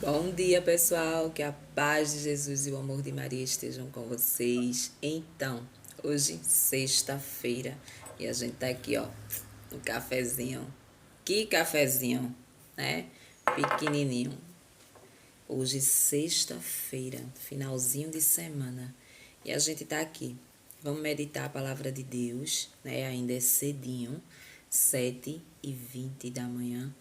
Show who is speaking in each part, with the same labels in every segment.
Speaker 1: Bom dia, pessoal. Que a paz de Jesus e o amor de Maria estejam com vocês. Então, hoje, sexta-feira, e a gente tá aqui, ó, no cafezinho. Que cafezinho, né? Pequenininho. Hoje, sexta-feira, finalzinho de semana. E a gente tá aqui. Vamos meditar a palavra de Deus, né? Ainda é cedinho, 7h20 da manhã.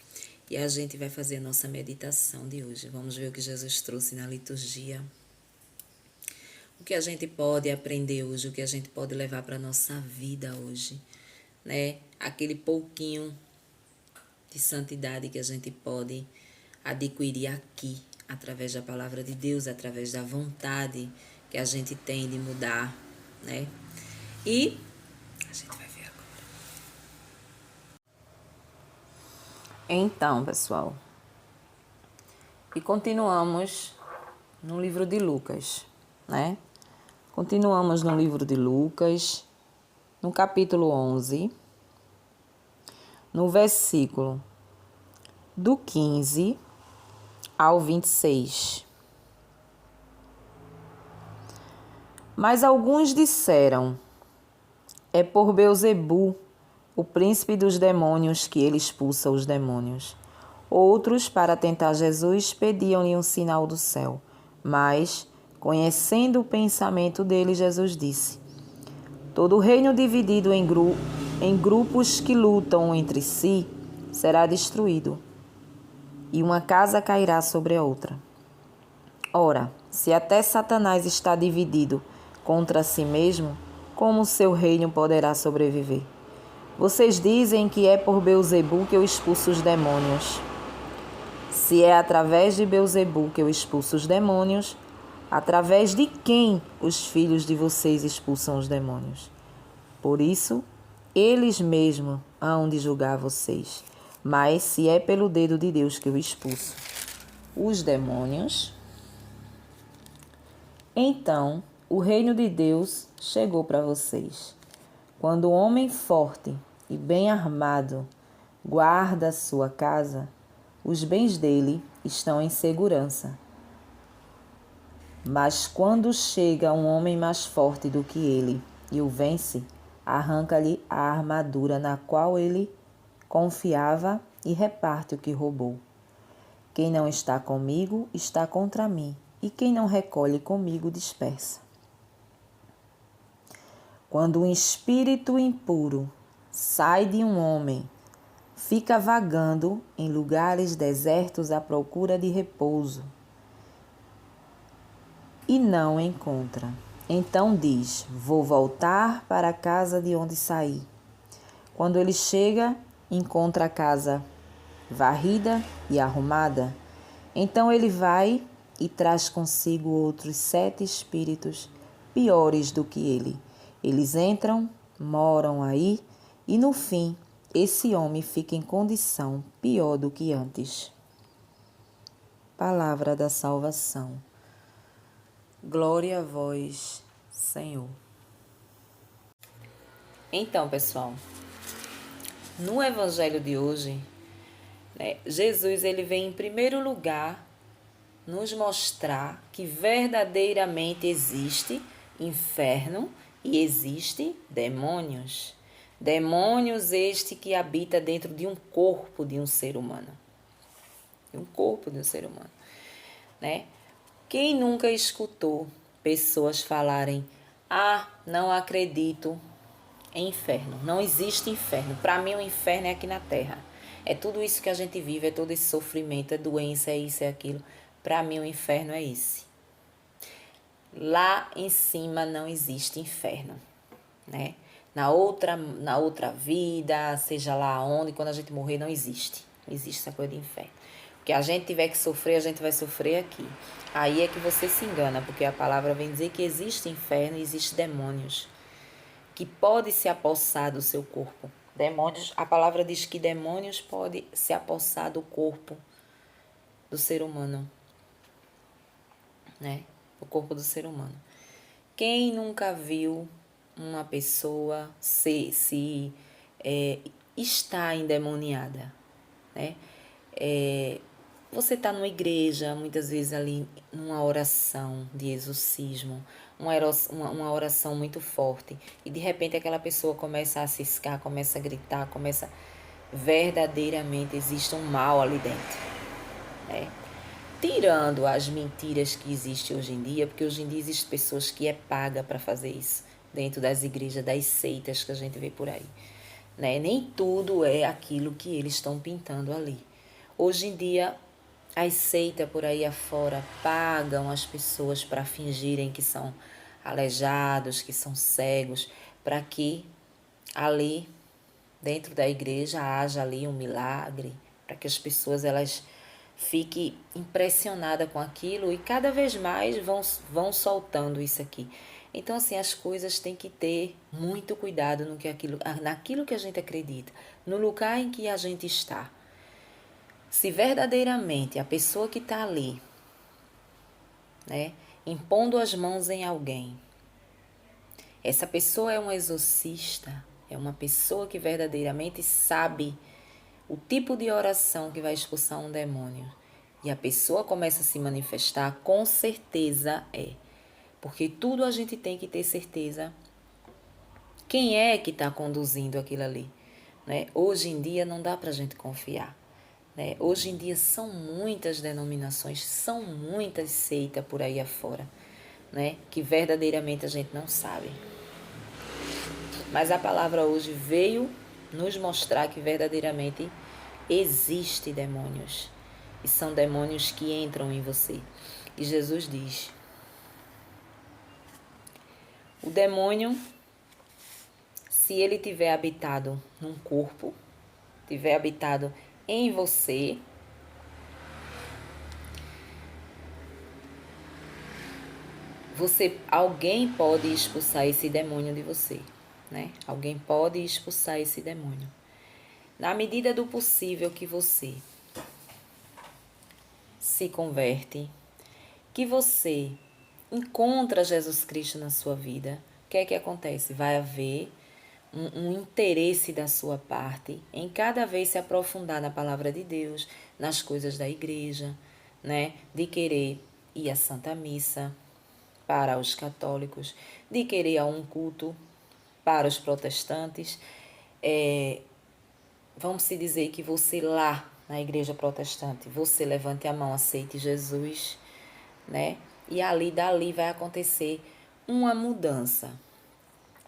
Speaker 1: E a gente vai fazer a nossa meditação de hoje. Vamos ver o que Jesus trouxe na liturgia. O que a gente pode aprender hoje, o que a gente pode levar para a nossa vida hoje, né? Aquele pouquinho de santidade que a gente pode adquirir aqui, através da palavra de Deus, através da vontade que a gente tem de mudar, né? E a gente vai ver agora. Então, pessoal, e continuamos no livro de Lucas, né? Continuamos no livro de Lucas, no capítulo 11, no versículo do 15 ao 26. Mas alguns disseram: é por Beelzebu, o príncipe dos demônios, que ele expulsa os demônios. Outros, para tentar Jesus, pediam-lhe um sinal do céu. Mas, conhecendo o pensamento dele, Jesus disse: todo reino dividido em grupos que lutam entre si será destruído, e uma casa cairá sobre a outra. Ora, se até Satanás está dividido contra si mesmo, como seu reino poderá sobreviver? Vocês dizem que é por Beelzebu que eu expulso os demônios. Se é através de Beelzebu que eu expulso os demônios, através de quem os filhos de vocês expulsam os demônios? Por isso, eles mesmos hão de julgar vocês. Mas se é pelo dedo de Deus que eu expulso os demônios, então o reino de Deus chegou para vocês. Quando o homem forte e bem armado guarda a sua casa, os bens dele estão em segurança. Mas quando chega um homem mais forte do que ele e o vence, arranca-lhe a armadura na qual ele confiava e reparte o que roubou. Quem não está comigo está contra mim, e quem não recolhe comigo dispersa. Quando um espírito impuro sai de um homem, fica vagando em lugares desertos à procura de repouso e não encontra. Então diz: vou voltar para a casa de onde saí. Quando ele chega, encontra a casa varrida e arrumada. Então ele vai e traz consigo outros 7 espíritos piores do que ele. Eles entram, moram aí e no fim esse homem fica em condição pior do que antes. Palavra da salvação. Glória a vós, Senhor. Então, pessoal, no evangelho de hoje, Jesus ele vem em primeiro lugar nos mostrar que verdadeiramente existe inferno e existe demônios. Demônios este que habita dentro de um corpo de um ser humano. De um corpo de um ser humano, né? Quem nunca escutou pessoas falarem: ah, não acredito em inferno, não existe inferno. Para mim o inferno é aqui na terra. É tudo isso que a gente vive, é todo esse sofrimento, é doença, é isso, é aquilo. Para mim o inferno é esse. Lá em cima não existe inferno, né? Na outra vida, seja lá onde, quando a gente morrer, não existe. Não existe essa coisa de inferno. O que a gente tiver que sofrer, a gente vai sofrer aqui. Aí é que você se engana, porque a palavra vem dizer que existe inferno e existe demônios que pode se apossar do seu corpo. Demônios, a palavra diz que demônios podem se apossar do corpo do ser humano, né? O corpo do ser humano. Quem nunca viu uma pessoa está endemoniada, né? Você está numa igreja, muitas vezes ali numa oração de exorcismo, uma oração muito forte, e de repente aquela pessoa começa a ciscar, começa a gritar, começa... Verdadeiramente existe um mal ali dentro, né? Tirando as mentiras que existem hoje em dia, porque hoje em dia existem pessoas que é paga para fazer isso, dentro das igrejas, das seitas que a gente vê por aí, né? Nem tudo é aquilo que eles estão pintando ali. Hoje em dia, as seitas por aí afora pagam as pessoas para fingirem que são aleijados, que são cegos, para que ali dentro da igreja haja ali um milagre, para que as pessoas elas fiquem impressionadas com aquilo e cada vez mais vão soltando isso aqui. Então, assim, as coisas têm que ter muito cuidado naquilo que a gente acredita, no lugar em que a gente está. Se verdadeiramente a pessoa que está ali, né, impondo as mãos em alguém, essa pessoa é um exorcista, é uma pessoa que verdadeiramente sabe o tipo de oração que vai expulsar um demônio, e a pessoa começa a se manifestar, com certeza é. Porque tudo a gente tem que ter certeza quem é que está conduzindo aquilo ali, né? Hoje em dia não dá para a gente confiar, né? Hoje em dia são muitas denominações, são muitas seitas por aí afora, né? Que verdadeiramente a gente não sabe. Mas a palavra hoje veio nos mostrar que verdadeiramente existe demônios. E são demônios que entram em você. E Jesus diz: o demônio, se ele tiver habitado num corpo, tiver habitado em você, alguém pode expulsar esse demônio de você, né? Alguém pode expulsar esse demônio. Na medida do possível que você se converte, que você encontra Jesus Cristo na sua vida, o que é que acontece? Vai haver um interesse da sua parte em cada vez se aprofundar na palavra de Deus, nas coisas da igreja, né? De querer ir à Santa Missa para os católicos, de querer ir a um culto para os protestantes. Vamos se dizer que você lá na igreja protestante, você levante a mão, aceite Jesus, né? E dali vai acontecer uma mudança.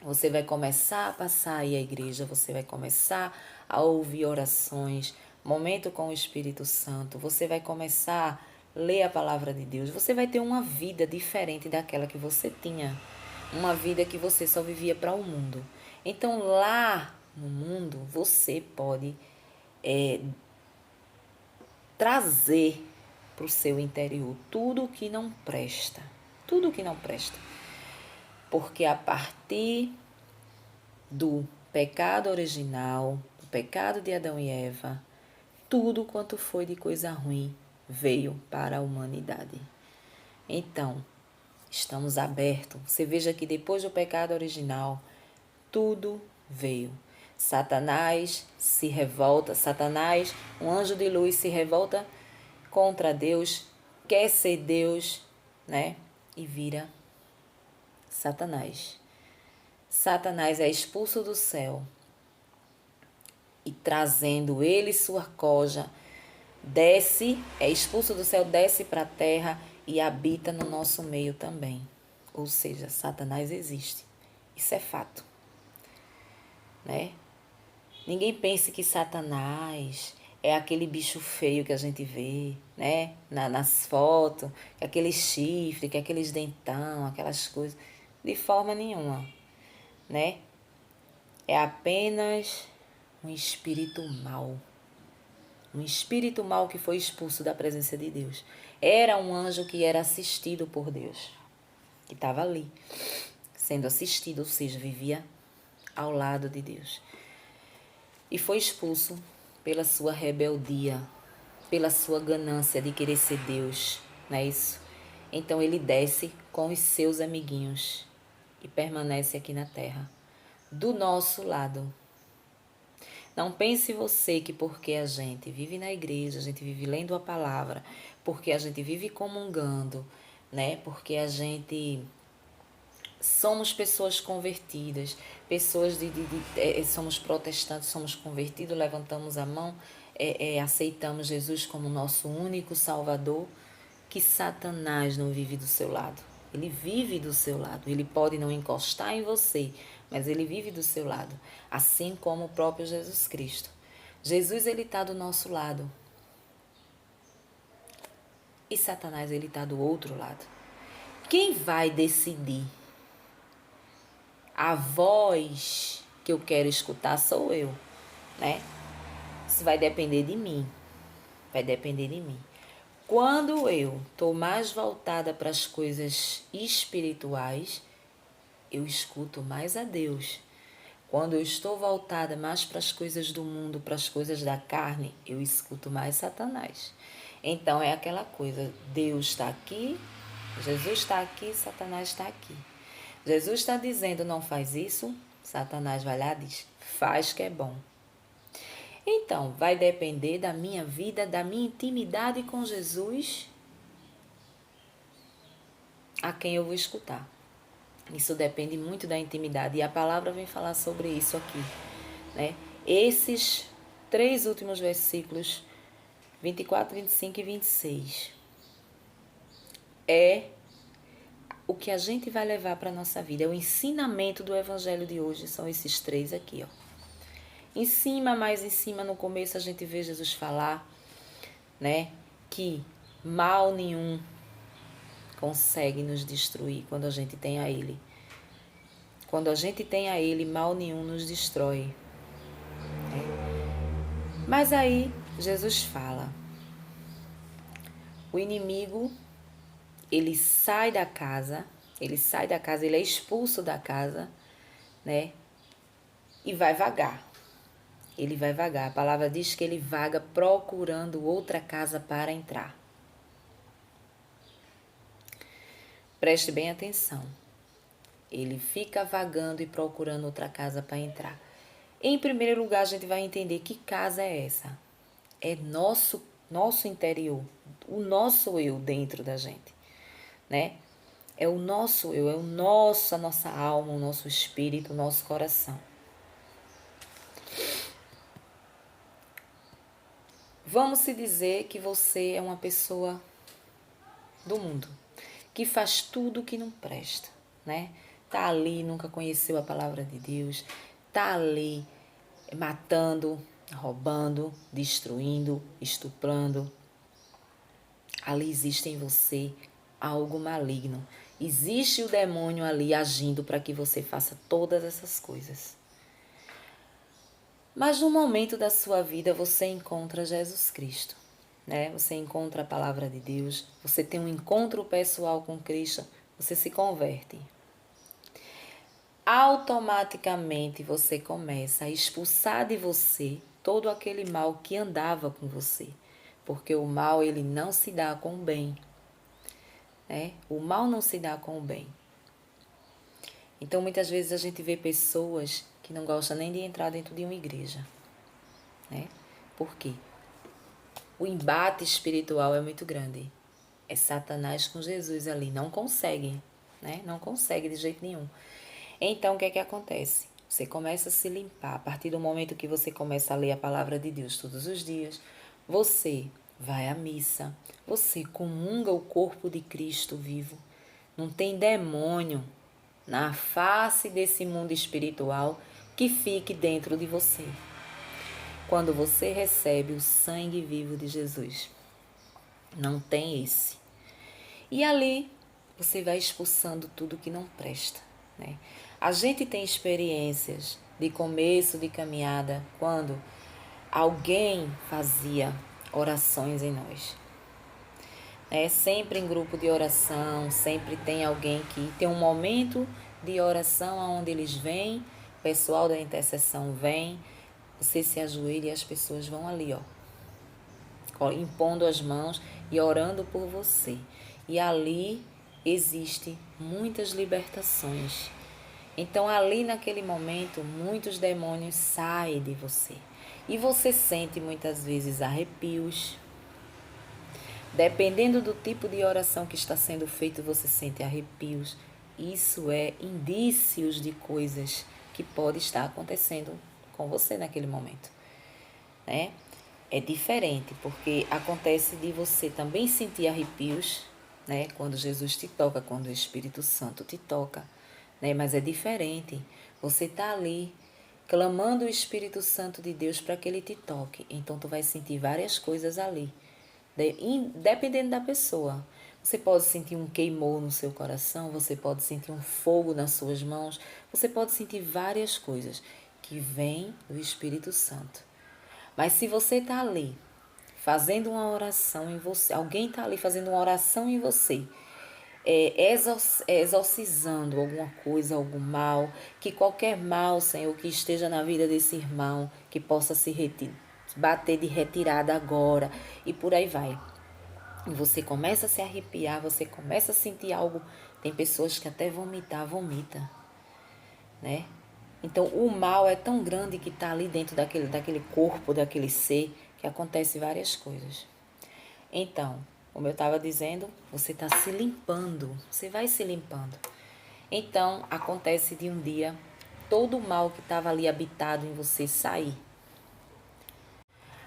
Speaker 1: Você vai começar a passar aí a igreja, você vai começar a ouvir orações, momento com o Espírito Santo, você vai começar a ler a palavra de Deus, você vai ter uma vida diferente daquela que você tinha, uma vida que você só vivia para o mundo. Então lá no mundo você pode trazer para o seu interior tudo o que não presta, tudo o que não presta. Porque a partir do pecado original, do pecado de Adão e Eva, tudo quanto foi de coisa ruim veio para a humanidade. Então, estamos abertos. Você veja que depois do pecado original, tudo veio. Satanás se revolta, um anjo de luz se revolta contra Deus, quer ser Deus, né? E vira Satanás. Satanás é expulso do céu e trazendo ele sua coja, desce, é expulso do céu, desce para a terra e habita no nosso meio também. Ou seja, Satanás existe. Isso é fato, né? Ninguém pense que Satanás é aquele bicho feio que a gente vê, né? Nas fotos, que aquele chifre, que aqueles dentão, aquelas coisas. De forma nenhuma, né? É apenas um espírito mau. Um espírito mau que foi expulso da presença de Deus. Era um anjo que era assistido por Deus. Que estava ali, sendo assistido, ou seja, vivia ao lado de Deus. E foi expulso pela sua rebeldia, pela sua ganância de querer ser Deus, não é isso? Então ele desce com os seus amiguinhos e permanece aqui na terra, do nosso lado. Não pense você que porque a gente vive na igreja, a gente vive lendo a palavra, porque a gente vive comungando, né? Porque a gente somos pessoas convertidas, pessoas somos protestantes, somos convertidos, levantamos a mão, aceitamos Jesus como nosso único Salvador, que Satanás não vive do seu lado. Ele vive do seu lado. Ele pode não encostar em você, mas ele vive do seu lado, assim como o próprio Jesus Cristo. Jesus, ele está do nosso lado. E Satanás, ele está do outro lado. Quem vai decidir? A voz que eu quero escutar sou eu, né? Isso vai depender de mim. Vai depender de mim. Quando eu estou mais voltada para as coisas espirituais, eu escuto mais a Deus. Quando eu estou voltada mais para as coisas do mundo, para as coisas da carne, eu escuto mais Satanás. Então é aquela coisa, Deus está aqui, Jesus está aqui, Satanás está aqui. Jesus está dizendo, não faz isso, Satanás vai lá e diz, faz que é bom. Então, vai depender da minha vida, da minha intimidade com Jesus, a quem eu vou escutar. Isso depende muito da intimidade. E a palavra vem falar sobre isso aqui, né? Esses 3 últimos versículos, 24, 25 e 26, é o que a gente vai levar para a nossa vida. É o ensinamento do evangelho de hoje. São esses 3 aqui, ó. Em cima, mais em cima, no começo, a gente vê Jesus falar, né, que mal nenhum consegue nos destruir quando a gente tem a Ele. Quando a gente tem a Ele, mal nenhum nos destrói. Mas aí, Jesus fala, o inimigo, ele sai da casa, ele é expulso da casa, né, e vai vagar. Ele vai vagar. A palavra diz que ele vaga procurando outra casa para entrar. Preste bem atenção. Ele fica vagando e procurando outra casa para entrar. Em primeiro lugar, a gente vai entender que casa é essa. É nosso interior, o nosso eu dentro da gente, né? É o nosso eu, a nossa alma, o nosso espírito, o nosso coração. Vamos se dizer que você é uma pessoa do mundo, que faz tudo o que não presta, né? Tá ali, nunca conheceu a palavra de Deus, tá ali matando, roubando, destruindo, estuprando. Ali existe em você algo maligno. Existe o demônio ali agindo para que você faça todas essas coisas. Mas no momento da sua vida você encontra Jesus Cristo, né? Você encontra a palavra de Deus, você tem um encontro pessoal com Cristo, você se converte. Automaticamente você começa a expulsar de você todo aquele mal que andava com você, porque o mal ele não se dá com o bem, né? O mal não se dá com o bem. Então muitas vezes a gente vê pessoas que não gostam nem de entrar dentro de uma igreja, né? Por quê? O embate espiritual é muito grande. É Satanás com Jesus ali. Não consegue, né? Não consegue de jeito nenhum. Então, o que é que acontece? Você começa a se limpar. A partir do momento que você começa a ler a palavra de Deus todos os dias, você vai à missa, você comunga o corpo de Cristo vivo. Não tem demônio na face desse mundo espiritual que fique dentro de você. Quando você recebe o sangue vivo de Jesus, não tem esse. E ali você vai expulsando tudo que não presta, né? A gente tem experiências de começo de caminhada quando alguém fazia orações em nós. Sempre em grupo de oração, sempre tem alguém que tem um momento de oração onde eles vêm, o pessoal da intercessão vem, você se ajoelha e as pessoas vão ali, ó, impondo as mãos e orando por você. E ali existe muitas libertações. Então ali naquele momento muitos demônios saem de você. E você sente muitas vezes arrepios. Dependendo do tipo de oração que está sendo feito, você sente arrepios. Isso é indícios de coisas que pode estar acontecendo com você naquele momento, né? É diferente, porque acontece de você também sentir arrepios, né? Quando Jesus te toca, quando o Espírito Santo te toca, né? Mas é diferente. Você tá ali clamando o Espírito Santo de Deus para que ele te toque. Então tu vai sentir várias coisas ali, dependendo da pessoa. Você pode sentir um queimor no seu coração, você pode sentir um fogo nas suas mãos, você pode sentir várias coisas que vêm do Espírito Santo. Mas se você está ali fazendo uma oração em você, alguém está ali fazendo uma oração em você, exorcizando alguma coisa, algum mal, que qualquer mal, Senhor, que esteja na vida desse irmão, que possa se bater de retirada agora, e por aí vai. E você começa a se arrepiar, você começa a sentir algo. Tem pessoas que até vomita, né? Então, o mal é tão grande que está ali dentro daquele corpo, daquele ser, que acontece várias coisas. Então, como eu estava dizendo, você está se limpando, você vai se limpando. Então, acontece de um dia todo o mal que estava ali habitado em você sair.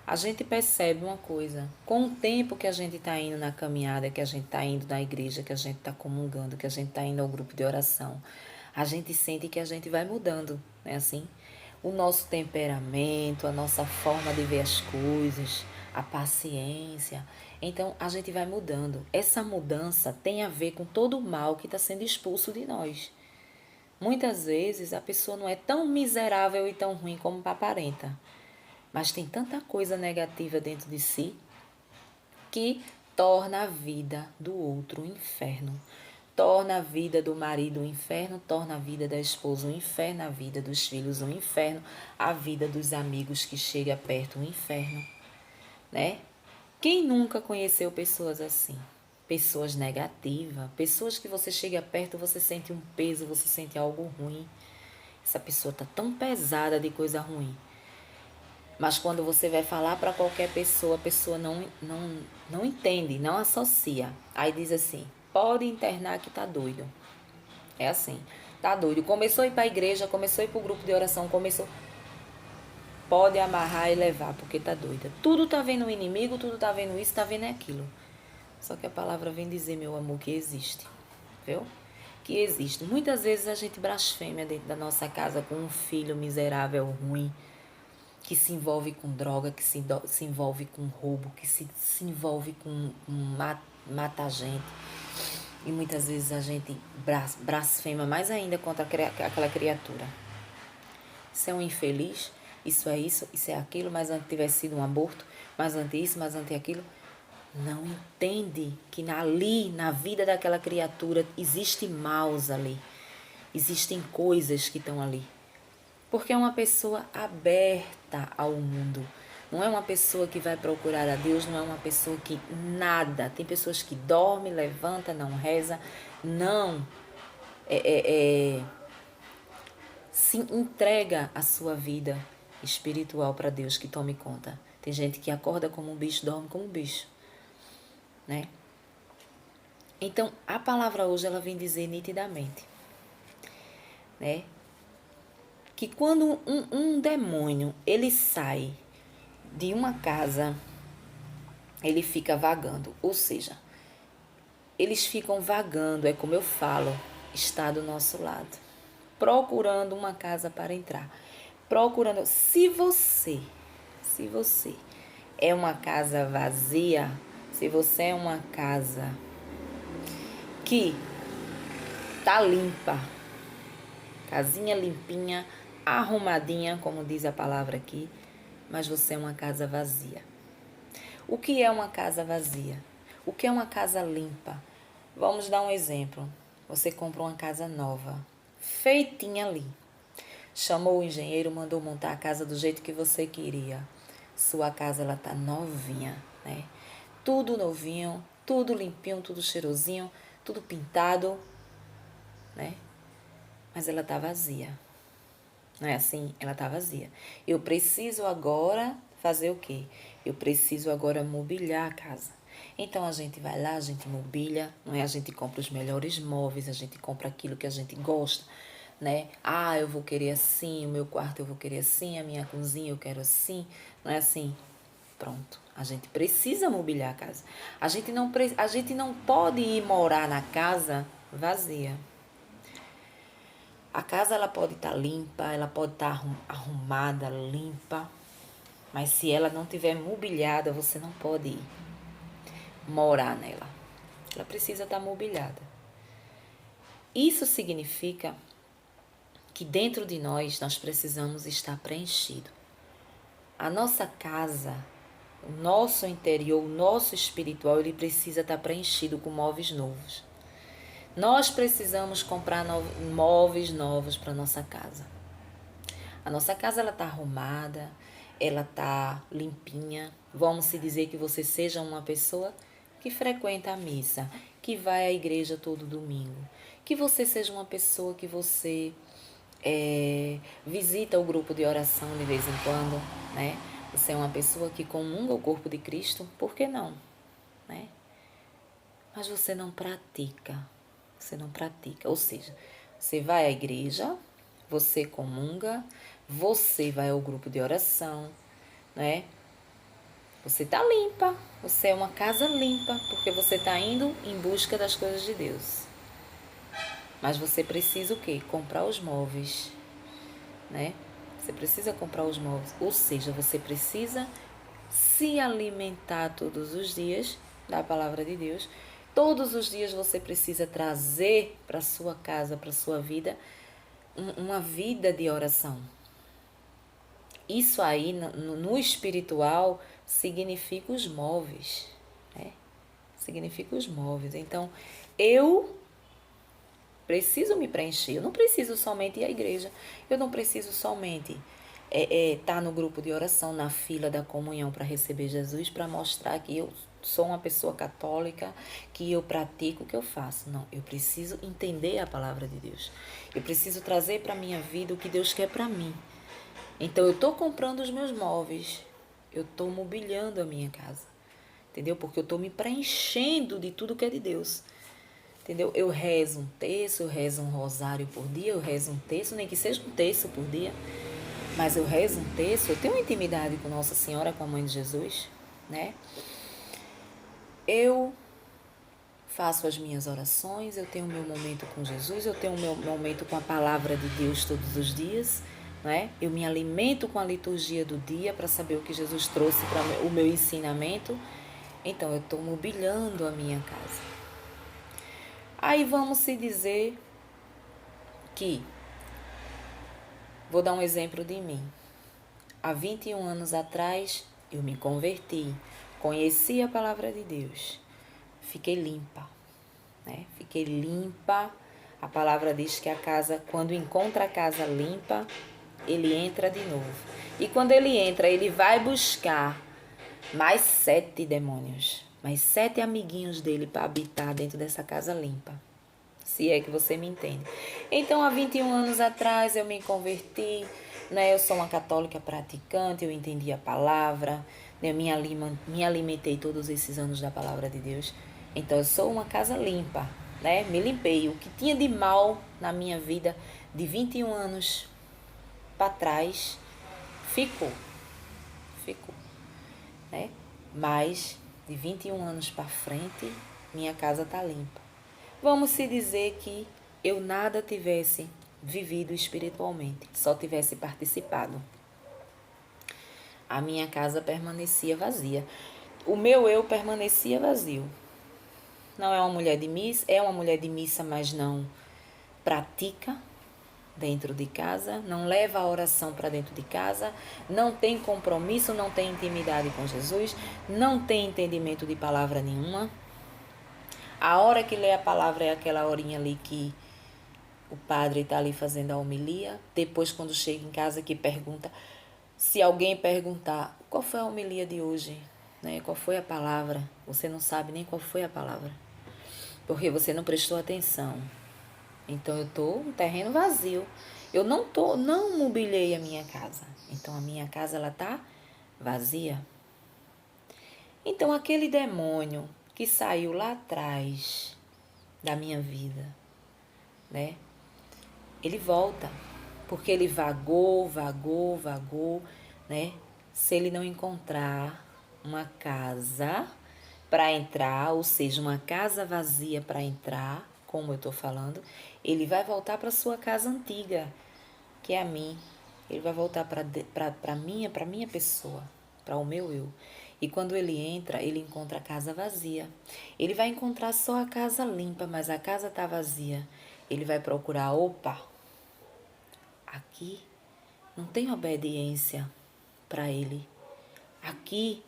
Speaker 1: A gente percebe uma coisa, com o tempo que a gente está indo na caminhada, que a gente está indo na igreja, que a gente está comungando, que a gente está indo ao grupo de oração, a gente sente que a gente vai mudando, né? Assim, o nosso temperamento, a nossa forma de ver as coisas, a paciência. Então, a gente vai mudando. Essa mudança tem a ver com todo o mal que está sendo expulso de nós. Muitas vezes a pessoa não é tão miserável e tão ruim como aparenta, mas tem tanta coisa negativa dentro de si que torna a vida do outro um inferno. Torna a vida do marido um inferno, torna a vida da esposa um inferno, a vida dos filhos um inferno, a vida dos amigos que chega perto um inferno, né? Quem nunca conheceu pessoas assim? Pessoas negativas, pessoas que você chega perto, você sente um peso, você sente algo ruim. Essa pessoa tá tão pesada de coisa ruim. Mas quando você vai falar para qualquer pessoa, a pessoa não entende, não associa. Aí diz assim, pode internar que tá doido. É assim, tá doido. Começou a ir para a igreja, começou a ir para o grupo de oração, começou... Pode amarrar e levar, porque tá doida. Tudo tá vendo o inimigo, tudo tá vendo isso, tá vendo aquilo. Só que a palavra vem dizer, meu amor, que existe. Viu? Que existe. Muitas vezes a gente blasfema dentro da nossa casa com um filho miserável, ruim, que se envolve com droga, que se envolve com roubo, que se envolve com matar gente. E muitas vezes a gente blasfema mais ainda contra aquela criatura. Isso é um infeliz, isso, isso é aquilo, mas antes tivesse sido um aborto, mas antes isso, mas antes aquilo. Não entende que ali, na vida daquela criatura, existe maus ali. Existem coisas que estão ali. Porque é uma pessoa aberta ao mundo. Não é uma pessoa que vai procurar a Deus, não é uma pessoa que nada. Tem pessoas que dormem, levanta, não reza, não se entrega a sua vida espiritual para Deus que tome conta. Tem gente que acorda como um bicho, dorme como um bicho, né? Então, a palavra hoje ela vem dizer nitidamente, né? Que quando um demônio ele sai de uma casa, ele fica vagando, ou seja, eles ficam vagando, é como eu falo, está do nosso lado, procurando uma casa para entrar, procurando. Se você é uma casa vazia, se você é uma casa que tá limpa, casinha limpinha, arrumadinha, como diz a palavra aqui, mas você é uma casa vazia. O que é uma casa vazia? O que é uma casa limpa? Vamos dar um exemplo. Você comprou uma casa nova, feitinha ali. Chamou o engenheiro, mandou montar a casa do jeito que você queria. Sua casa, ela tá novinha, né? Tudo novinho, tudo limpinho, tudo cheirosinho, tudo pintado, né? Mas ela tá vazia. Não é assim? Ela está vazia. Eu preciso agora fazer o quê? Eu preciso agora mobiliar a casa. Então a gente vai lá, a gente mobília, não é? A gente compra os melhores móveis, a gente compra aquilo que a gente gosta, né? Ah, eu vou querer assim, o meu quarto eu vou querer assim, a minha cozinha eu quero assim, não é assim? Pronto. A gente precisa mobiliar a casa. A gente não pode ir morar na casa vazia. A casa ela pode estar limpa, ela pode estar arrumada, limpa, mas se ela não tiver mobiliada, você não pode ir morar nela. Ela precisa estar mobiliada. Isso significa que dentro de nós precisamos estar preenchido. A nossa casa, o nosso interior, o nosso espiritual, ele precisa estar preenchido com móveis novos. Nós precisamos comprar móveis novos para a nossa casa. A nossa casa ela está arrumada, ela está limpinha. Vamos se dizer que você seja uma pessoa que frequenta a missa, que vai à igreja todo domingo. Que você seja uma pessoa que você visita o grupo de oração de vez em quando, né? Você é uma pessoa que comunga o corpo de Cristo, por que não? Né? Mas você não pratica. Você não pratica. Ou seja, você vai à igreja, você comunga, você vai ao grupo de oração, né? Você está limpa, você é uma casa limpa, porque você está indo em busca das coisas de Deus. Mas você precisa o quê? Comprar os móveis, né? Você precisa comprar os móveis, ou seja, você precisa se alimentar todos os dias da palavra de Deus. Todos os dias você precisa trazer para sua casa, para sua vida, uma vida de oração. Isso aí, no espiritual, significa os móveis, né? Significa os móveis. Então, eu preciso me preencher. Eu não preciso somente ir à igreja. Eu não preciso somente estar no grupo de oração, na fila da comunhão para receber Jesus, para mostrar que eu sou uma pessoa católica, que eu pratico o que eu faço. Não, eu preciso entender a palavra de Deus. Eu preciso trazer para a minha vida o que Deus quer para mim. Então, eu estou comprando os meus móveis. Eu estou mobiliando a minha casa. Entendeu? Porque eu estou me preenchendo de tudo que é de Deus. Entendeu? Eu rezo um terço, eu rezo um rosário por dia, eu rezo um terço, nem que seja um terço por dia. Mas eu rezo um terço, eu tenho uma intimidade com Nossa Senhora, com a Mãe de Jesus, né? Eu faço as minhas orações, eu tenho o meu momento com Jesus, eu tenho o meu momento com a palavra de Deus todos os dias, né? Eu me alimento com a liturgia do dia para saber o que Jesus trouxe para o meu ensinamento. Então, eu estou mobiliando a minha casa. Aí vamos se dizer que, vou dar um exemplo de mim. Há 21 anos atrás, eu me converti, conheci a palavra de Deus, fiquei limpa, né? Fiquei limpa. A palavra diz que a casa, quando encontra a casa limpa, ele entra de novo. E quando ele entra, ele vai buscar mais 7 demônios, mais 7 amiguinhos dele para habitar dentro dessa casa limpa. Se é que você me entende. Então, há 21 anos atrás, eu me converti, né? Eu sou uma católica praticante, eu entendi a palavra, né? Me alimentei todos esses anos da palavra de Deus. Então, eu sou uma casa limpa, né? Me limpei. O que tinha de mal na minha vida de 21 anos para trás, ficou, né? Mas, de 21 anos para frente, minha casa tá limpa. Vamos se dizer que eu nada tivesse vivido espiritualmente, só tivesse participado. A minha casa permanecia vazia. O meu eu permanecia vazio. Não é uma mulher de missa, é uma mulher de missa, mas não pratica dentro de casa, não leva a oração para dentro de casa, não tem compromisso, não tem intimidade com Jesus, não tem entendimento de palavra nenhuma. A hora que lê a palavra é aquela horinha ali que o padre está ali fazendo a homilia. Depois, quando chega em casa, que pergunta, se alguém perguntar qual foi a homilia de hoje, né? Qual foi a palavra, você não sabe nem qual foi a palavra, porque você não prestou atenção. Então, eu estou um terreno vazio. não mobilei a minha casa. Então a minha casa ela tá vazia. Então aquele demônio que saiu lá atrás da minha vida, né? Ele volta, porque ele vagou, né? Se ele não encontrar uma casa para entrar, ou seja, uma casa vazia para entrar, como eu tô falando, ele vai voltar para sua casa antiga, que é a mim. Ele vai voltar para minha pessoa, para o meu eu. E quando ele entra, ele encontra a casa vazia. Ele vai encontrar só a casa limpa, mas a casa tá vazia. Ele vai procurar, opa, aqui não tem obediência para ele. Aqui,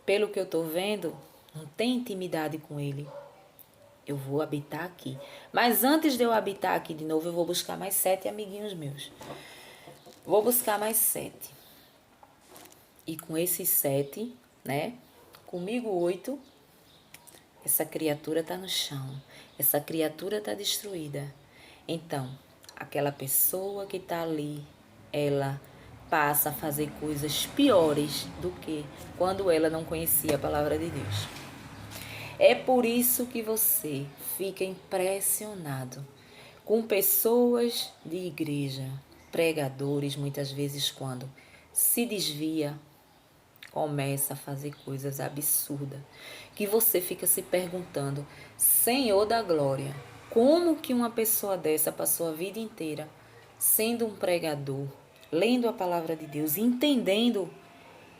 Speaker 1: pelo que eu tô vendo, não tem intimidade com ele. Eu vou habitar aqui. Mas antes de eu habitar aqui de novo, eu vou buscar mais 7 amiguinhos meus. Vou buscar mais 7. E com esses 7, né? Comigo 8, essa criatura tá no chão. Essa criatura tá destruída. Então, aquela pessoa que tá ali, ela passa a fazer coisas piores do que quando ela não conhecia a palavra de Deus. É por isso que você fica impressionado com pessoas de igreja, pregadores, muitas vezes quando se desvia, começa a fazer coisas absurdas, que você fica se perguntando, Senhor da glória, como que uma pessoa dessa passou a vida inteira sendo um pregador, lendo a palavra de Deus, entendendo,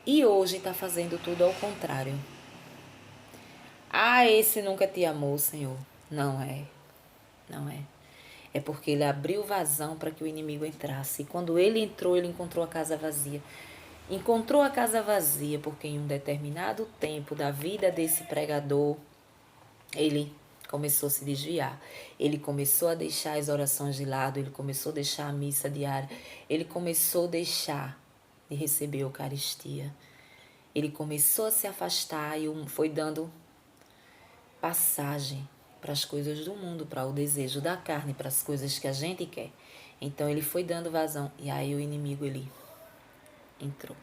Speaker 1: e hoje está fazendo tudo ao contrário? Ah, esse nunca te amou, Senhor. Não é. Não é. É porque ele abriu vazão para que o inimigo entrasse. E quando ele entrou, ele encontrou a casa vazia. Encontrou a casa vazia porque em um determinado tempo da vida desse pregador, ele começou a se desviar. Ele começou a deixar as orações de lado, ele começou a deixar a missa diária, ele começou a deixar de receber a Eucaristia. Ele começou a se afastar e foi dando passagem para as coisas do mundo, para o desejo da carne, para as coisas que a gente quer. Então ele foi dando vazão e aí o inimigo ele entrou.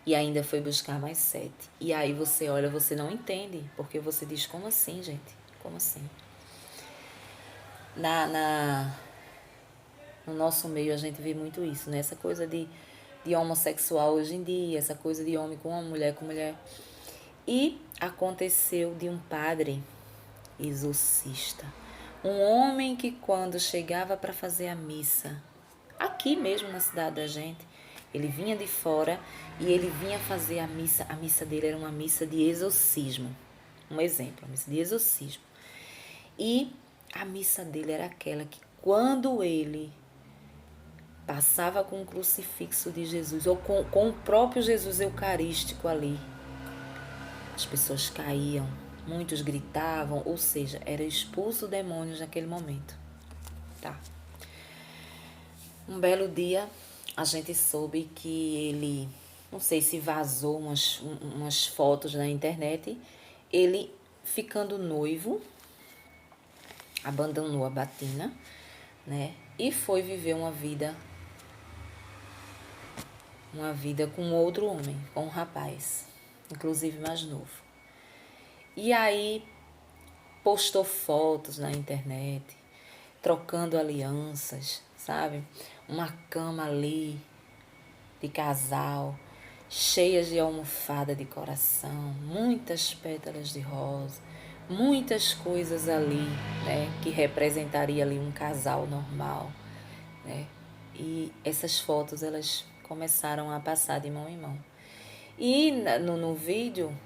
Speaker 1: E ainda foi buscar mais 7. E aí você olha, você não entende, porque você diz, como assim, gente? Como assim? No nosso meio a gente vê muito isso, né? Essa coisa de homossexual hoje em dia, essa coisa de homem com uma mulher com mulher. E aconteceu de um padre exorcista. Um homem que quando chegava para fazer a missa, aqui mesmo na cidade da gente, ele vinha de fora e ele vinha fazer a missa. A missa dele era uma missa de exorcismo. Um exemplo, uma missa de exorcismo. E a missa dele era aquela que quando ele passava com o crucifixo de Jesus, ou com o próprio Jesus eucarístico ali, as pessoas caíam, muitos gritavam, ou seja, era expulso demônios naquele momento. Tá. Um belo dia, a gente soube que ele, não sei se vazou umas fotos na internet, ele ficando noivo, abandonou a batina, né? E foi viver uma vida com outro homem, com um rapaz, inclusive mais novo. E aí postou fotos na internet, trocando alianças, sabe? Uma cama ali de casal, cheias de almofada de coração, muitas pétalas de rosa, muitas coisas ali, né, que representaria ali um casal normal, né? E essas fotos elas começaram a passar de mão em mão. E no vídeo,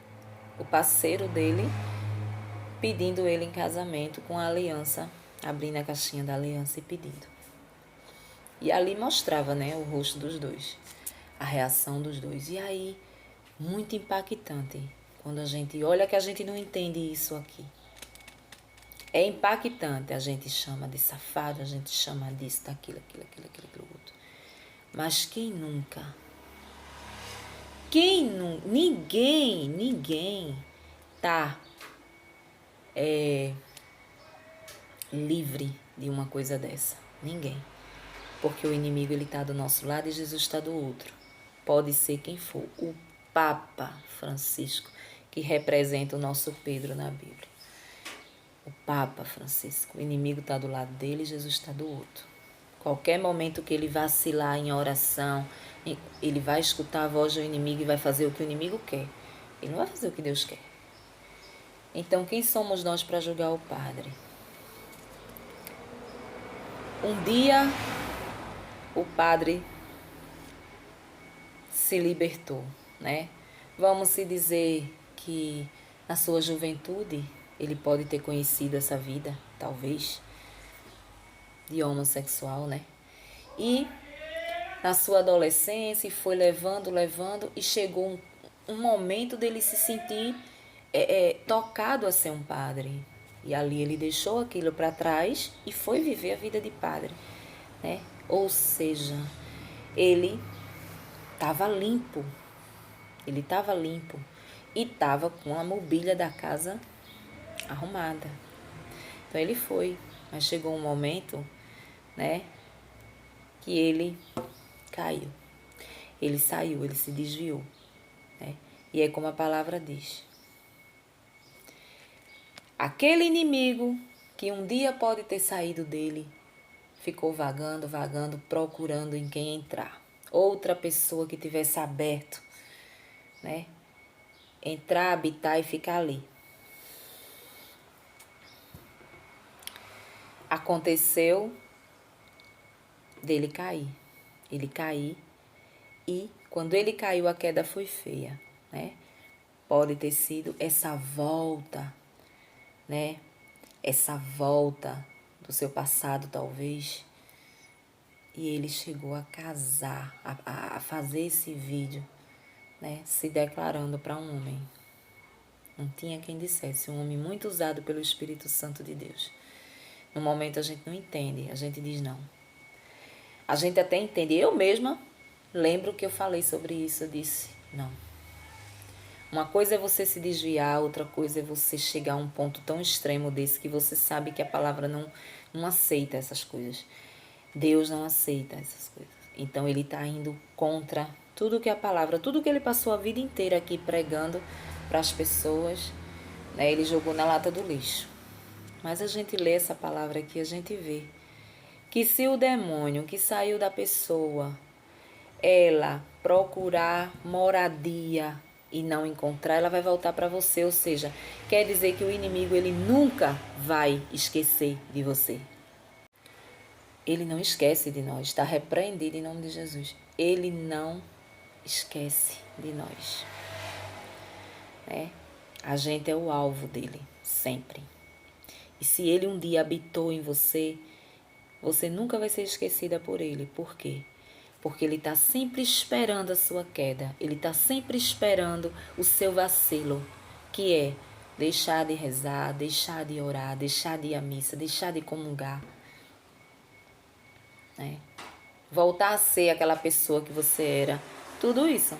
Speaker 1: o parceiro dele pedindo ele em casamento com a aliança, abrindo a caixinha da aliança e pedindo. E ali mostrava, né, o rosto dos dois, a reação dos dois. E aí, muito impactante, quando a gente olha que a gente não entende isso aqui. É impactante, a gente chama de safado, a gente chama disso, daquilo, aquilo outro. Mas quem nunca? Ninguém tá livre de uma coisa dessa. Ninguém. porque o inimigo ele está do nosso lado e Jesus está do outro. Pode ser quem for, o Papa Francisco, que representa o nosso Pedro na Bíblia. O Papa Francisco, o inimigo está do lado dele e Jesus está do outro. Qualquer momento que ele vacilar em oração, ele vai escutar a voz do inimigo e vai fazer o que o inimigo quer. Ele não vai fazer o que Deus quer. Então, quem somos nós para julgar o Padre? Um dia, o Padre se libertou, né? Vamos se dizer que na sua juventude ele pode ter conhecido essa vida, talvez, de homossexual, né? E na sua adolescência foi levando e chegou um momento dele se sentir tocado a ser um padre. E ali ele deixou aquilo para trás e foi viver a vida de padre, né? Ou seja, ele estava limpo. Ele estava limpo e estava com a mobília da casa arrumada. Então ele foi, mas chegou um momento, né, que ele caiu. Ele saiu, ele se desviou, né? E é como a palavra diz. Aquele inimigo que um dia pode ter saído dele, ficou vagando, procurando em quem entrar. Outra pessoa que tivesse aberto, né? Entrar, habitar e ficar ali. Aconteceu dele cair. Ele cair e quando ele caiu a queda foi feia, né? Pode ter sido essa volta, né? Essa volta do seu passado talvez. E ele chegou a casar, a fazer esse vídeo, né? Se declarando para um homem. Não tinha quem dissesse, um homem muito usado pelo Espírito Santo de Deus. No momento a gente não entende, a gente diz não. A gente até entende. Eu mesma lembro que eu falei sobre isso, eu disse não. Uma coisa é você se desviar, outra coisa é você chegar a um ponto tão extremo desse que você sabe que a palavra não aceita essas coisas. Deus não aceita essas coisas. Então ele está indo contra tudo que a palavra, tudo que ele passou a vida inteira aqui pregando para as pessoas, né? Ele jogou na lata do lixo. Mas a gente lê essa palavra aqui, a gente vê que se o demônio que saiu da pessoa, ela procurar moradia e não encontrar, ela vai voltar para você. Ou seja, quer dizer que o inimigo ele nunca vai esquecer de você. Ele não esquece de nós, está repreendido em nome de Jesus. Ele não esquece de nós. Né? A gente é o alvo dele, sempre. E se ele um dia habitou em você, você nunca vai ser esquecida por ele. Por quê? Porque ele está sempre esperando a sua queda. Ele está sempre esperando o seu vacilo, que é deixar de rezar, deixar de orar, deixar de ir à missa, deixar de comungar. Né? Voltar a ser aquela pessoa que você era. Tudo isso.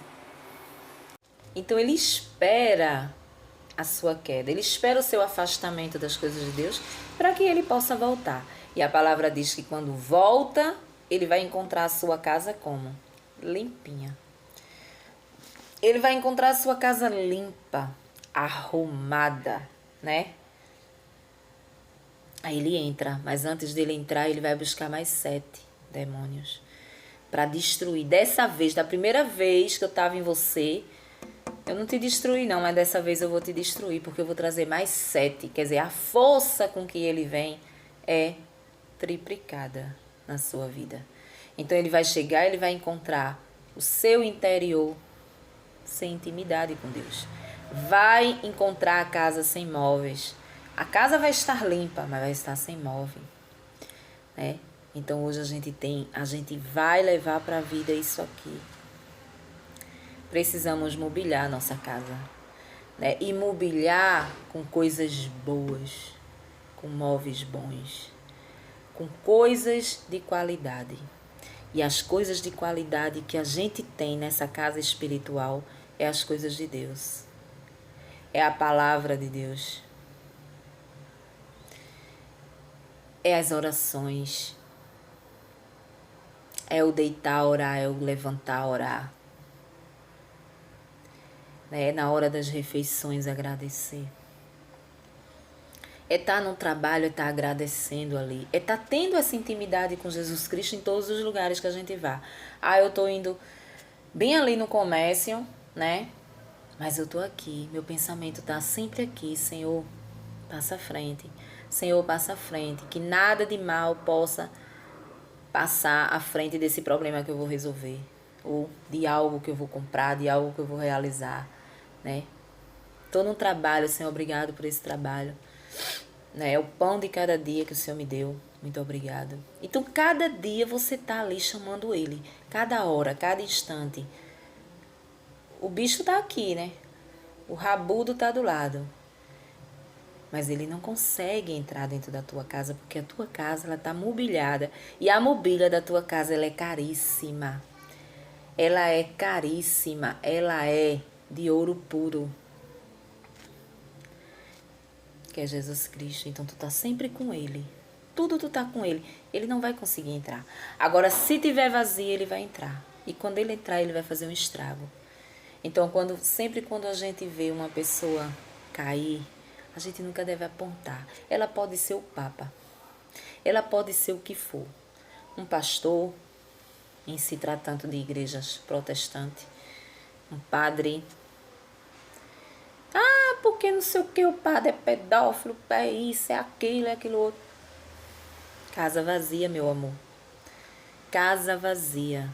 Speaker 1: Então ele espera a sua queda. Ele espera o seu afastamento das coisas de Deus para que ele possa voltar. E a palavra diz que quando volta, ele vai encontrar a sua casa como? Limpinha. Ele vai encontrar a sua casa limpa, arrumada, né? Aí ele entra, mas antes dele entrar, ele vai buscar mais 7 demônios para destruir. Dessa vez, da primeira vez que eu estava em você, eu não te destruí não, mas dessa vez eu vou te destruir, porque eu vou trazer mais 7. Quer dizer, a força com que ele vem é triplicada na sua vida. Então ele vai chegar, ele vai encontrar o seu interior sem intimidade com Deus. Vai encontrar a casa sem móveis. A casa vai estar limpa, mas vai estar sem móvel, né? Então hoje a gente vai levar para a vida isso aqui. Precisamos mobiliar a nossa casa, né? E mobiliar com coisas boas, com móveis bons, com coisas de qualidade. E as coisas de qualidade que a gente tem nessa casa espiritual é as coisas de Deus. É a palavra de Deus. É as orações. É o deitar, orar, é o levantar, orar. É na hora das refeições agradecer. É estar no trabalho, é estar agradecendo ali. É estar tendo essa intimidade com Jesus Cristo em todos os lugares que a gente vá. Ah, eu tô indo bem ali no comércio, né? Mas eu tô aqui, meu pensamento tá sempre aqui. Senhor, passa à frente. Senhor, passa à frente. Que nada de mal possa passar à frente desse problema que eu vou resolver. Ou de algo que eu vou comprar, de algo que eu vou realizar, né? Tô no trabalho, Senhor, obrigado por esse trabalho. Né? É o pão de cada dia que o Senhor me deu. Muito obrigado. Então, cada dia você tá ali chamando Ele. Cada hora, cada instante. O bicho tá aqui, né? O rabudo tá do lado. Mas ele não consegue entrar dentro da tua casa, porque a tua casa ela tá mobiliada. E a mobília da tua casa ela é caríssima. Ela é caríssima. Ela é de ouro puro. Que é Jesus Cristo. Então tu tá sempre com Ele. Tudo tu tá com Ele. Ele não vai conseguir entrar. Agora, se tiver vazio, Ele vai entrar. E quando Ele entrar, Ele vai fazer um estrago. Então, sempre quando a gente vê uma pessoa cair, a gente nunca deve apontar. Ela pode ser o Papa. Ela pode ser o que for. Um pastor, em se tratando de igrejas protestantes. Um padre. Ah, porque não sei o que, o padre é pedófilo, é isso, é aquilo outro. Casa vazia, meu amor. Casa vazia.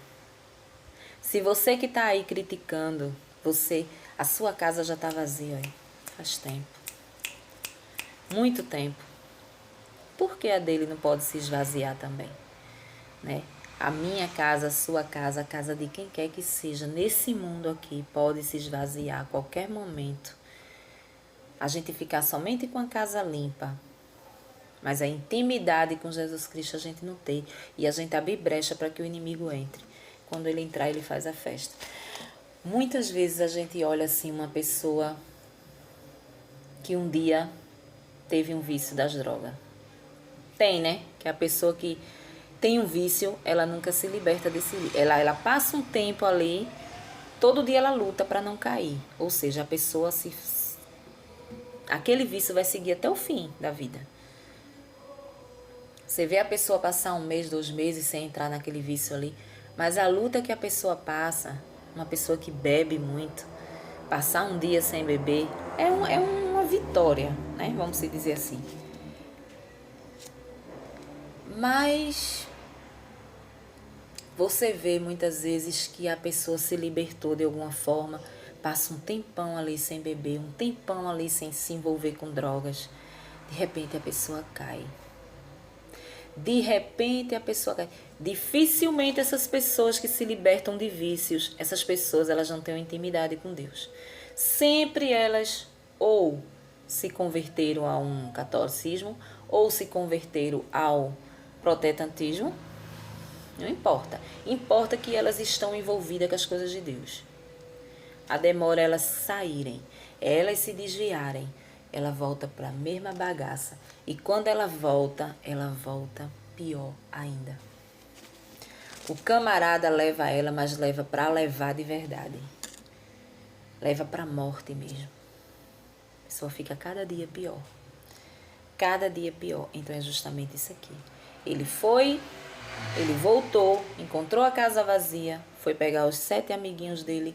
Speaker 1: Se você que tá aí criticando, a sua casa já tá vazia, ó, faz tempo. Muito tempo. Por que a dele não pode se esvaziar também? Né? A minha casa, a sua casa, a casa de quem quer que seja, nesse mundo aqui, pode se esvaziar a qualquer momento. A gente ficar somente com a casa limpa, mas a intimidade com Jesus Cristo a gente não tem. E a gente abre brecha para que o inimigo entre. Quando ele entrar, ele faz a festa. Muitas vezes a gente olha assim uma pessoa que um dia teve um vício das drogas. Tem, né? Que a pessoa que tem um vício, ela nunca se liberta desse vício. Ela passa um tempo ali, todo dia ela luta para não cair. Ou seja, a pessoa aquele vício vai seguir até o fim da vida. Você vê a pessoa passar 1 mês, 2 meses sem entrar naquele vício ali. Mas a luta que a pessoa passa, uma pessoa que bebe muito, passar um dia sem beber, é uma vitória, né? Vamos dizer assim. Mas você vê muitas vezes que a pessoa se libertou de alguma forma, passa um tempão ali sem beber, um tempão ali sem se envolver com drogas. De repente a pessoa cai. De repente a pessoa cai. Dificilmente essas pessoas que se libertam de vícios, essas pessoas elas não têm uma intimidade com Deus. Sempre elas ou se converteram a um catolicismo ou se converteram ao protestantismo. Não importa. Importa que elas estão envolvidas com as coisas de Deus. A demora elas saírem, elas se desviarem, ela volta para a mesma bagaça. E quando ela volta pior ainda. O camarada leva ela, mas leva para levar de verdade. Leva para a morte mesmo. A pessoa fica cada dia pior. Cada dia pior. Então é justamente isso aqui. Ele voltou, encontrou a casa vazia, foi pegar os 7 amiguinhos dele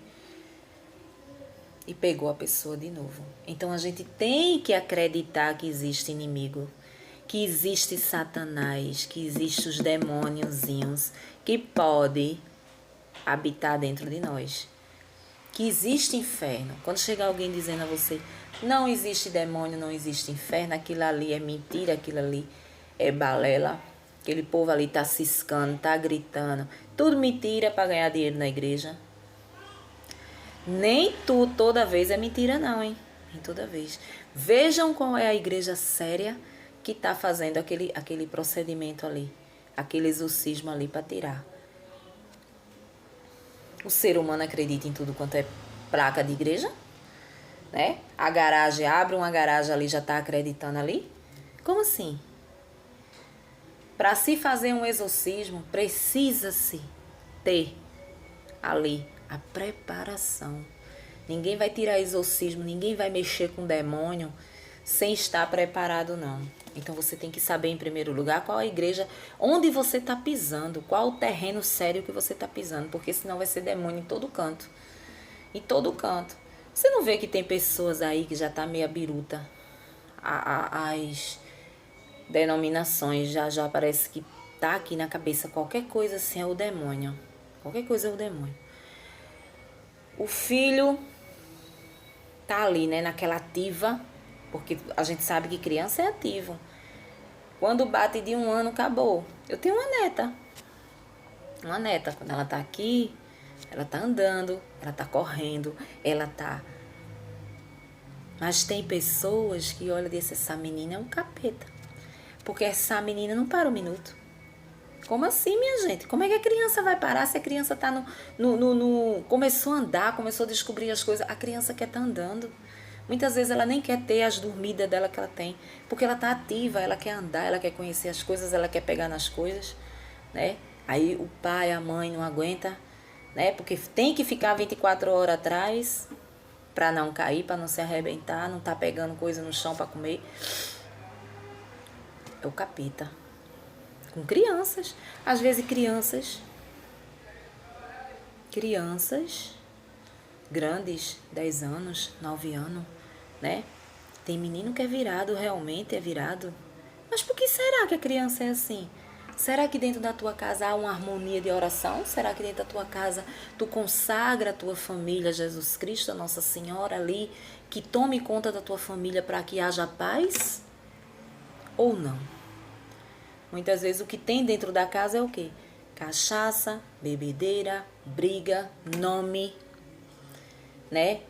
Speaker 1: e pegou a pessoa de novo. Então a gente tem que acreditar que existe inimigo, que existe Satanás, que existe os demôniozinhos que pode habitar dentro de nós. Que existe inferno. Quando chegar alguém dizendo a você, não existe demônio, não existe inferno, aquilo ali é mentira, aquilo ali é balela, aquele povo ali tá ciscando, tá gritando, tudo mentira para ganhar dinheiro na igreja. Nem toda vez é mentira não, hein? Nem toda vez. Vejam qual é a igreja séria que está fazendo aquele procedimento ali, aquele exorcismo ali para tirar. O ser humano acredita em tudo quanto é placa de igreja, né? A garagem, abre uma garagem ali, já está acreditando ali. Como assim? Para se fazer um exorcismo, precisa-se ter ali a preparação. Ninguém vai tirar exorcismo, ninguém vai mexer com o demônio sem estar preparado, não. Então você tem que saber, em primeiro lugar, qual a igreja, onde você está pisando, qual o terreno sério que você está pisando, porque senão vai ser demônio em todo canto. Em todo canto. Você não vê que tem pessoas aí que já tá meia biruta? As denominações já parece que tá aqui na cabeça qualquer coisa assim é o demônio. Qualquer coisa é o demônio. O filho tá ali, né, naquela ativa, porque a gente sabe que criança é ativo. Quando bate de 1 ano, acabou. Eu tenho uma neta. Uma neta, quando ela tá aqui, ela tá andando, ela tá correndo, ela tá... Mas tem pessoas que olham e dizem, essa menina é um capeta. Porque essa menina não para um minuto. Como assim, minha gente? Como é que a criança vai parar se a criança tá começou a andar, começou a descobrir as coisas? A criança quer estar andando. Muitas vezes ela nem quer ter as dormidas dela que ela tem. Porque ela tá ativa, ela quer andar, ela quer conhecer as coisas, ela quer pegar nas coisas, né? Aí o pai, a mãe não aguenta, né? Porque tem que ficar 24 horas atrás para não cair, para não se arrebentar, não tá pegando coisa no chão para comer. É o capeta. Com crianças. Às vezes crianças grandes, 10 anos, 9 anos, né? Tem menino que é virado, realmente é virado. Mas por que será que a criança é assim? Será que dentro da tua casa há uma harmonia de oração? Será que dentro da tua casa tu consagra a tua família, Jesus Cristo, a Nossa Senhora ali, que tome conta da tua família para que haja paz? Ou não? Muitas vezes o que tem dentro da casa é o quê? Cachaça, bebedeira, briga, nome, né?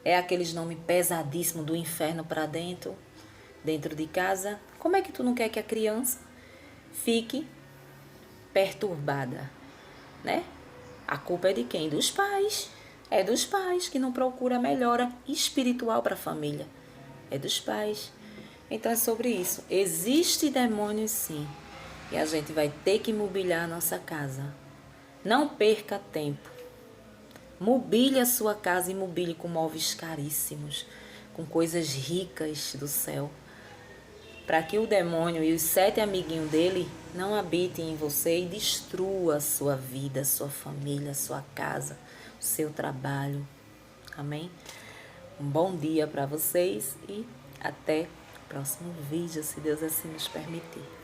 Speaker 1: É aqueles nomes pesadíssimos do inferno para dentro de casa. Como é que tu não quer que a criança fique perturbada, né? A culpa é de quem? Dos pais. É dos pais que não procura melhora espiritual para a família. É dos pais. Então é sobre isso. Existe demônios sim. E a gente vai ter que mobiliar a nossa casa. Não perca tempo. Mobile a sua casa e mobile com móveis caríssimos, com coisas ricas do céu, para que o demônio e os 7 amiguinhos dele não habitem em você e destrua a sua vida, a sua família, a sua casa, o seu trabalho. Amém? Um bom dia para vocês e até o próximo vídeo, se Deus assim nos permitir.